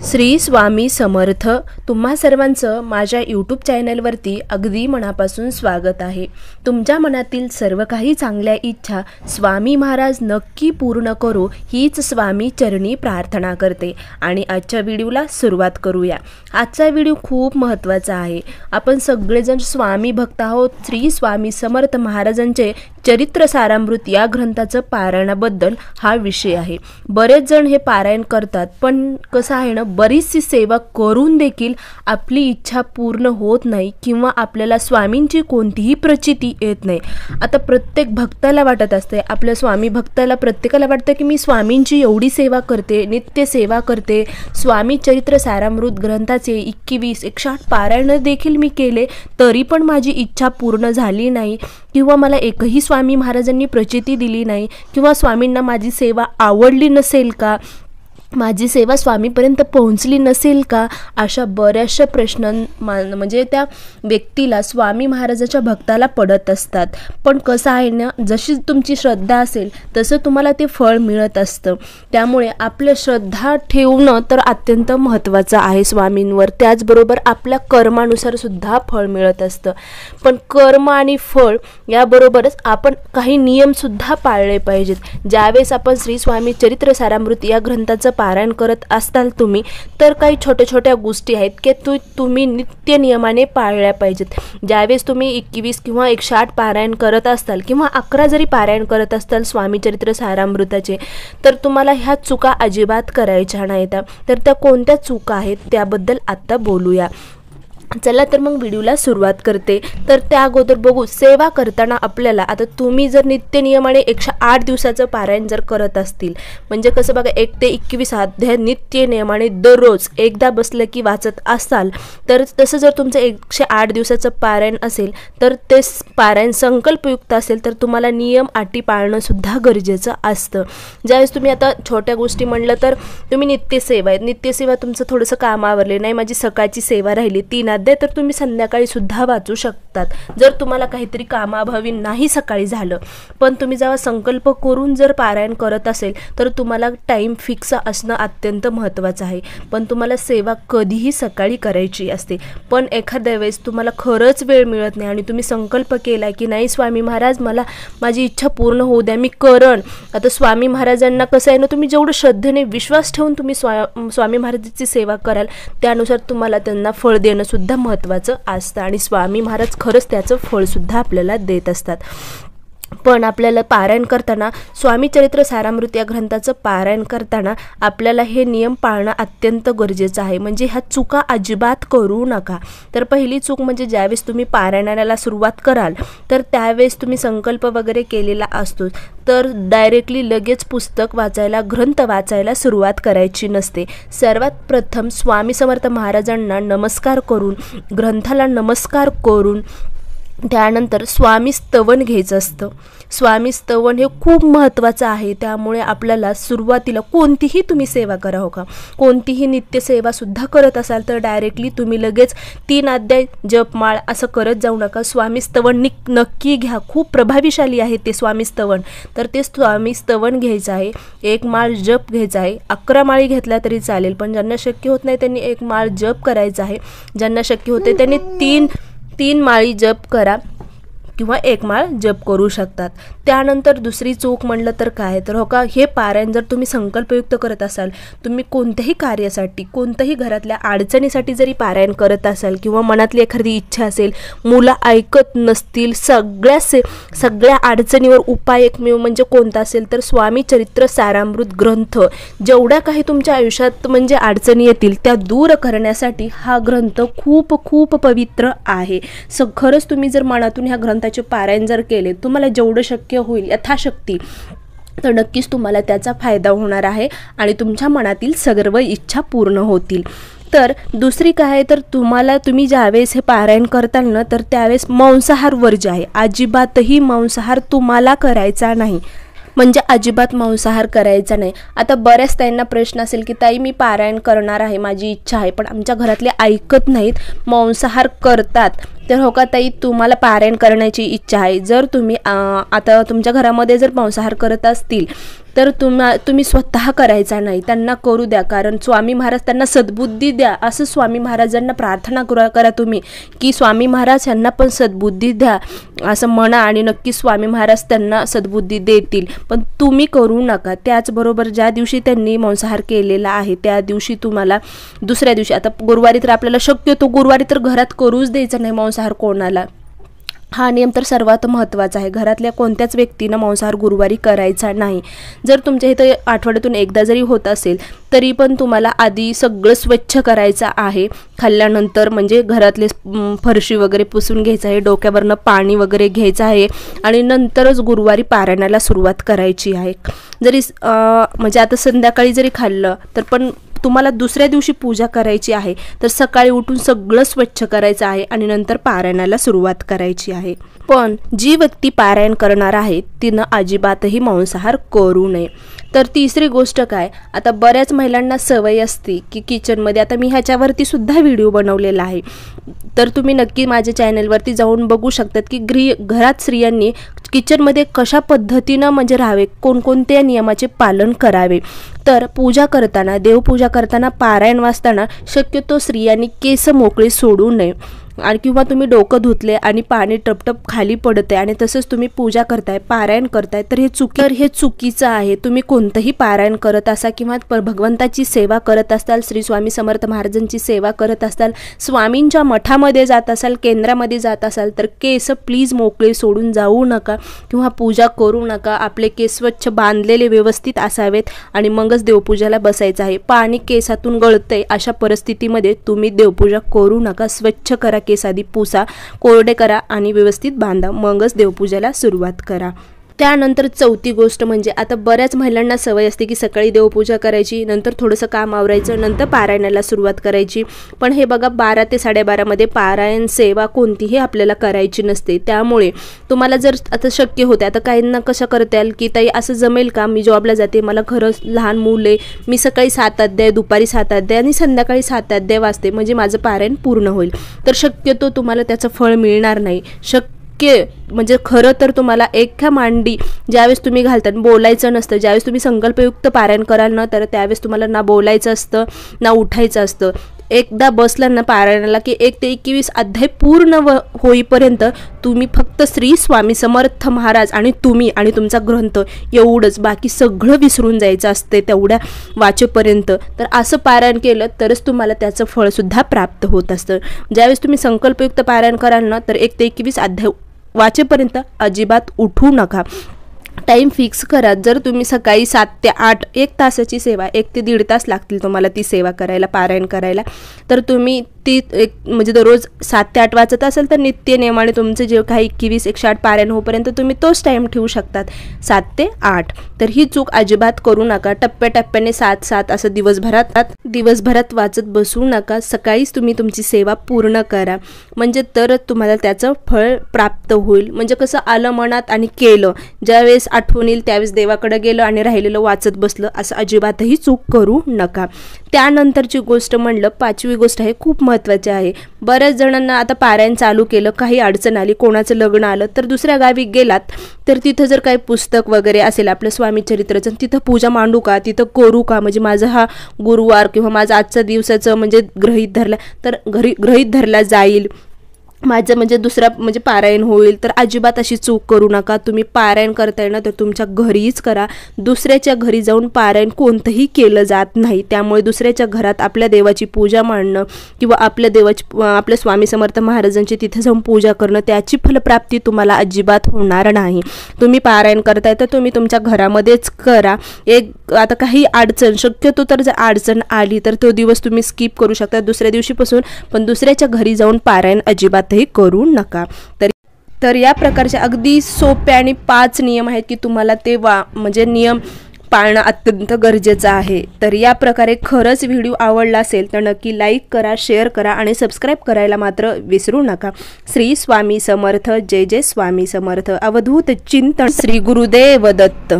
श्री स्वामी समर्थ। तुम्हा सर्वांचं माझ्या यूट्यूब चॅनलवरती अगदी मनापासून स्वागत आहे। तुमच्या मनातील सर्व काही चांगल्या इच्छा स्वामी महाराज नक्की पूर्ण करो हीच स्वामी चरणी प्रार्थना करते। आणि आजच्या व्हिडिओला सुरुवात करूया। आजचा व्हिडिओ खूप महत्त्वाचा आहे। आपण सगळेजण स्वामी भक्त आहोत। श्री स्वामी समर्थ महाराजांचे चरित्र सारामृत या ग्रंथाचं पारायणाबद्दल हा विषय आहे। बरेच जण हे पारायण करतात, पण कसं आहे ना, बरीचशी सेवा करून देखील आपली इच्छा पूर्ण होत नाही किंवा आपल्याला स्वामींची कोणतीही प्रचिती येत नाही। आता प्रत्येक भक्ताला वाटत असते, आपल्या स्वामी भक्ताला प्रत्येकाला वाटतं की मी स्वामींची एवढी सेवा करते, नित्य सेवा करते, स्वामी चरित्र सारामृत ग्रंथाचे 21-108 पारायण देखील मी केले, तरी पण माझी इच्छा पूर्ण झाली नाही किंवा मला एकही स्वामी महाराजांनी प्रचिती दिली नाही किंवा स्वामींना माझी सेवा आवडली नसेल का, माझी सेवा स्वामीपर्यंत पोहोचली नसेल का, अशा बऱ्याचशा प्रश्न म्हणजे त्या व्यक्तीला स्वामी महाराजाच्या भक्ताला पडत असतात। पण कसं आहे ना, जशी तुमची श्रद्धा असेल तसं तुम्हाला ते फळ मिळत असतं। त्यामुळे आपल्या श्रद्धा ठेवणं तर अत्यंत महत्त्वाचं आहे स्वामींवर। त्याचबरोबर आपल्या कर्मानुसार सुद्धा फळ मिळत असतं। पण कर्म आणि फळ याबरोबरच आपण काही नियमसुद्धा पाळले पाहिजेत। ज्यावेळेस आपण श्री स्वामी चरित्र सारामृत या ग्रंथाचं पारायण करत असताल तुम्ही, तर काही छोट्या छोट्या गोष्टी आहेत की तुम्ही नित्य नियमाने पाळल्या पाहिजेत। ज्यावेळेस तुम्ही 21 किंवा 108 पारायण करत असताल किंवा 11 जरी पारायण करत असताल स्वामी चरित्र सारामृताचे, तर तुम्हाला ह्या चुका अजिबात करायच्या नाहीत। तर त्या कोणत्या चुका आहेत त्याबद्दल आता बोलूया। चला तर मग व्हिडिओला सुरुवात करते। तर त्या अगोदर बघू, सेवा करताना आपल्याला, आता तुम्ही जर नित्य नियमाने 108 दिवसाचं पारायण जर करत असतील, म्हणजे कसं बघा, 1 ते 21 अध्याय नित्य नियमाने दररोज एकदा बसलं की वाचत असाल, तर तसं जर तुमचं 108 दिवसाचं पारायण असेल, तर ते पारायण संकल्पयुक्त असेल, तर तुम्हाला नियम अटी पाळणं सुद्धा गरजेचं असतं। ज्यावेळेस तुम्ही आता छोट्या गोष्टी म्हणलं, तर तुम्ही नित्यसेवा आहे, नित्यसेवा तुमचं थोडंसं काम आवरले नाही, माझी सकाळची सेवा राहिली 3 तर तुम्ही संध्याकाळी सुद्धा वाचू शकतात, जर तुम्हाला काहीतरी कामाभावी नाही सकाळी झालं। पण तुम्ही जेव्हा संकल्प करून जर पारायण करत असेल, तर तुम्हाला टाइम फिक्स असणं अत्यंत महत्त्वाचं आहे। पण तुम्हाला सेवा कधीही सकाळी करायची असते, पण एखाद्या वेळेस तुम्हाला खरंच वेळ मिळत नाही आणि तुम्ही संकल्प केला की नाही स्वामी महाराज, मला माझी इच्छा पूर्ण होऊ द्या, मी करण। आता स्वामी महाराजांना कसं आहे ना, तुम्ही जेवढं श्रद्धेने विश्वास ठेवून तुम्ही स्वामी महाराजांची सेवा कराल, त्यानुसार तुम्हाला त्यांना फळ देणं सुद्धा महत्त्वाचं असतं आणि स्वामी महाराज खरंच त्याचं फळ सुद्धा आपल्याला देत असतात। पण आपल्याला पारायण करताना, स्वामी चरित्र सारामृत या ग्रंथाचं पारायण करताना आपल्याला हे नियम पाळणं अत्यंत गरजेचं आहे। म्हणजे ह्या चुका अजिबात करू नका। तर पहिली चूक म्हणजे ज्यावेळेस तुम्ही पारायणाला सुरुवात कराल, तर त्यावेळेस तुम्ही संकल्प वगैरे केलेला असतो, तर डायरेक्टली लगेच पुस्तक वाचायला, ग्रंथ वाचायला सुरुवात करायची नसते। सर्वात प्रथम स्वामी समर्थ महाराजांना नमस्कार करून, ग्रंथाला नमस्कार करून, त्यानंतर स्वामी स्तवन घ्यायचं असतं। स्वामी स्तवन हे खूप महत्त्वाचं आहे। त्यामुळे आपल्याला सुरुवातीला कोणतीही तुम्ही सेवा करा, हो का, कोणतीही नित्यसेवा सुद्धा करत असाल, तर डायरेक्टली तुम्ही लगेच 3 अध्याय जपमाळ असं करत जाऊ नका। स्वामी स्तवन नक्की घ्या, खूप प्रभावीशाली आहे ते स्वामी स्तवन। तर ते स्वामी स्तवन घ्यायचं आहे, 1 माळ जप घ्यायचा आहे, 11 माळी घेतल्या तरी चालेल, पण ज्यांना शक्य होत नाही त्यांनी 1 माळ जप करायचा आहे। ज्यांना शक्य होते त्यांनी 3 माळी जप करा किंवा 1 माळ जप करू शकतात। त्यानंतर दुसरी चूक म्हणलं तर काय, तर हो का, हे पारायण जर तुम्ही संकल्पयुक्त करत असाल, तुम्ही कोणत्याही कार्यासाठी, कोणत्याही घरातल्या अडचणीसाठी जरी पारायण करत असाल किंवा मनातली एखादी इच्छा असेल, मुलं ऐकत नसतील, सगळ्या अडचणीवर उपाय एकमेव म्हणजे कोणता असेल, तर स्वामी चरित्र सारामृत ग्रंथ, जेवढ्या काही तुमच्या आयुष्यात म्हणजे अडचणी येतील त्या दूर करण्यासाठी हा ग्रंथ खूप खूप पवित्र आहे। खरंच तुम्ही जर मनातून ह्या ग्रंथाचे पारायण जर केले, तुम्हाला जेवढं शक्य होईल यथाशक्ती, तर नक्कीच तुम्हाला त्याचा फायदा होणार आहे आणि तुमच्या मनातील सर्व इच्छा पूर्ण होतील। तर दुसरी काय, तर तुम्ही ज्यावेळेस हे पारायण करताल ना, तर त्यावेळेस मांसाहार वर्ज्य आहे। अजिबातही मांसाहार तुम्हाला करायचा नाही, म्हणजे अजिबात मांसाहार करायचा नाही। आता बऱ्याच ताईंना प्रश्न असेल की ताई, मी पारायण करणार आहे, माझी इच्छा आहे, पण आमच्या घरातले ऐकत नाहीत, मांसाहार करतात, तर हो का ताई, तुम्हाला पारायण करण्याची इच्छा आहे, जर तुम्ही आता तुमच्या घरामध्ये जर मांसाहार करत असतील तर तुम्ही स्वतः करायचा नाही, त्यांना करू द्या, कारण स्वामी महाराज त्यांना सद्बुद्धी द्या असं स्वामी महाराजांना प्रार्थना करा तुम्ही, की स्वामी महाराज यांना पण सद्बुद्धी द्या असं म्हणा, आणि नक्की स्वामी महाराज त्यांना सद्बुद्धी देतील. पण तुम्ही करू नका. त्याचबरोबर ज्या दिवशी त्यांनी मांसाहार केलेला आहे त्या दिवशी तुम्हाला दुसऱ्या दिवशी, आता गुरुवारी तर आपल्याला शक्यतो गुरुवारी तर घरात करूच द्यायचं नाही मांसाहार कोणाला, हा नियम तर सर्वात महत्त्वाचा आहे. घरातल्या कोणत्याच व्यक्तीनं मांसाहार गुरुवारी करायचा नाही. जर तुमच्या इथं आठवड्यातून एकदा जरी होत असेल तरी पण तुम्हाला आधी सगळं स्वच्छ करायचं आहे. खाल्ल्यानंतर म्हणजे घरातले फरशी वगैरे पुसून घ्यायचं आहे, डोक्यावरनं पाणी वगैरे घ्यायचं आहे, आणि नंतरच गुरुवारी पारायणाला सुरुवात करायची आहे. जरी म्हणजे आता संध्याकाळी जरी खाल्लं तर पण तुम्हाला दुसऱ्या दिवशी पूजा करायची आहे, तर सकाळी उठून सगळं स्वच्छ करायचं आहे आणि नंतर पारायणाला सुरुवात करायची आहे. पण जी व्यक्ती पारायण करणार आहे तिनं अजिबातही मांसाहार करू नये. तर तिसरी गोष्ट काय, आता बऱ्याच महिलांना सवय असते की किचनमध्ये, आता मी ह्याच्यावरती सुद्धा व्हिडिओ बनवलेला आहे, तर तुम्ही नक्की माझ्या चॅनलवरती जाऊन बघू शकतात की घरात स्त्रियांनी किचनमध्ये कशा पद्धतीनं म्हणजे राहावे, कोणकोणत्या नियमाचे पालन करावे. तर पूजा करताना, देवपूजा करताना, पारायण वाचताना शक्यतो स्त्रियांनी केस मोकळे सोडू नये, आणि किंवा तुम्ही डोकं धुतले आणि पाणी टपटप खाली पडते आणि तसंच तुम्ही पूजा करताय, पारायण करताय, तर हे चुकीचं आहे. तुम्ही कोणतंही पारायण करत असा किंवा भगवंताची सेवा करत असाल, श्री स्वामी समर्थ महाराजांची सेवा करत असाल, स्वामींच्या मठामध्ये जात असाल, केंद्रामध्ये जात असाल, तर केस प्लीज मोकळे सोडून जाऊ नका किंवा पूजा करू नका. आपले केस स्वच्छ बांधलेले व्यवस्थित असावेत आणि मगच देवपूजाला बसायचं आहे. पाणी केसातून गळतंय अशा परिस्थितीमध्ये तुम्ही देवपूजा करू नका. स्वच्छ करा, केस आधी पुसा, कोरडे करा आणि व्यवस्थित बांधा, मगच देवपूजेला सुरुवात करा. त्यानंतर चौथी गोष्ट म्हणजे, आता बऱ्याच महिलांना सवय असते की सकाळी देवपूजा करायची, नंतर थोडंसं काम आवरायचं, नंतर पारायणाला सुरुवात करायची. पण हे बघा, 12 ते 12:30 पारायण सेवा कोणतीही आपल्याला करायची नसते. त्यामुळे तुम्हाला जर आता शक्य होते, आता काहींना कसं करताल की ताई असं जमेल का, मी जॉबला जाते, मला खरंच लहान मूल आहे, मी सकाळी 7 अध्याय, दुपारी 7 अध्याय आणि संध्याकाळी 7 अध्याय वाचते म्हणजे माझं पारायण पूर्ण होईल. तर शक्यतो तुम्हाला त्याचं फळ मिळणार नाही. म्हणजे खरं तर तुम्हाला एका मांडी ज्यावेळेस तुम्ही घालतात बोलायचं नसतं. ज्यावेळेस तुम्ही संकल्पयुक्त पारायण कराल ना, तर त्यावेळेस तुम्हाला ना बोलायचं असतं ना उठायचं असतं. एकदा बसलं ना पारायणाला की 1 ते 21 अध्याय पूर्ण होईपर्यंत तुम्ही फक्त श्री स्वामी समर्थ महाराज आणि तुम्ही आणि तुमचा ग्रंथ एवढंच, बाकी सगळं विसरून जायचं असते तेवढ्या वाचेपर्यंत. तर असं पारायण केलं तरच तुम्हाला त्याचं फळसुद्धा प्राप्त होत असतं. ज्यावेळेस तुम्ही संकल्पयुक्त पारायण कराल ना, तर 1 ते 21 अध्याय वाचेपर्यंत अजिबात उठू नका. टाईम फिक्स करा. जर तुम्ही सकाळी 7 ते 8 1 तासाची सेवा, 1 ते 1.5 तास लागतील तुम्हाला ती सेवा करायला, पारायण करायला, तर तुम्ही ती म्हणजे दररोज 7 ते 8 वाचत असेल तर नित्य नियमाने तुमचे जे काही 21 108 पारायण होईपर्यंत तुम्ही तोच टाईम ठेवू शकतात, 7 ते 8. तर ही चूक अजिबात करू नका. टप्प्याटप्प्याने 7 असं दिवसभरात वाचत बसू नका. सकाळीच तुम्ही तुमची सेवा पूर्ण करा, म्हणजे तरच तुम्हाला त्याचं फळ प्राप्त होईल. म्हणजे कसं आलं मनात आणि केलं, ज्यावेळेस आठवण येईल त्यावेळेस देवाकडे गेलं आणि राहिलेलं वाचत बसलं, असं अजिबातही चूक करू नका. त्यानंतरची गोष्ट म्हणलं, 5वी गोष्ट आहे, खूप महत्त्वाची आहे. बऱ्याच जणांना आता पारायण चालू केलं, काही अडचण आली, कोणाचं लग्न आलं, तर दुसऱ्या गावी गेलात तर तिथं जर काही पुस्तक वगैरे असेल आपलं स्वामी चरित्राचं, तिथं पूजा मांडू का, तिथं करू का, म्हणजे माझा हा गुरुवार किंवा माझा आजचा दिवसाचं म्हणजे गृहीत धरला जाईल, माझं म्हणजे दुसरा म्हणजे पारायण होईल. तर अजिबात अशी चूक करू नका. तुम्ही पारायण करताय ना, तर तुमच्या घरीच करा. दुसऱ्याच्या घरी जाऊन पारायण कोणतंही केलं जात नाही. त्यामुळे दुसऱ्याच्या घरात आपल्या देवाची पूजा मांडणं किंवा आपल्या स्वामी समर्थ महाराजांची तिथे जाऊन पूजा करणं, त्याची फलप्राप्ती तुम्हाला अजिबात होणार नाही. तुम्ही पारायण करताय तर तुम्ही तुमच्या घरामध्येच करा. आता काही अडचण, शक्यतो तर जर अडचण आली तर तो दिवस तुम्ही स्किप करू शकता दुसऱ्या दिवशीपासून, पण दुसऱ्याच्या घरी जाऊन पारायण अजिबात करू नका. तर या प्रकारचे अगदी सोपे आणि 5 नियम आहेत की तुम्हाला ते म्हणजे नियम पाळणं अत्यंत गरजेचं आहे. तर या प्रकारे खरंच व्हिडिओ आवडला असेल तर नक्की लाईक करा, शेअर करा आणि सबस्क्राईब करायला मात्र विसरू नका. श्री स्वामी समर्थ. जय जय स्वामी समर्थ. अवधूत चिंतन. श्री गुरुदेव दत्त.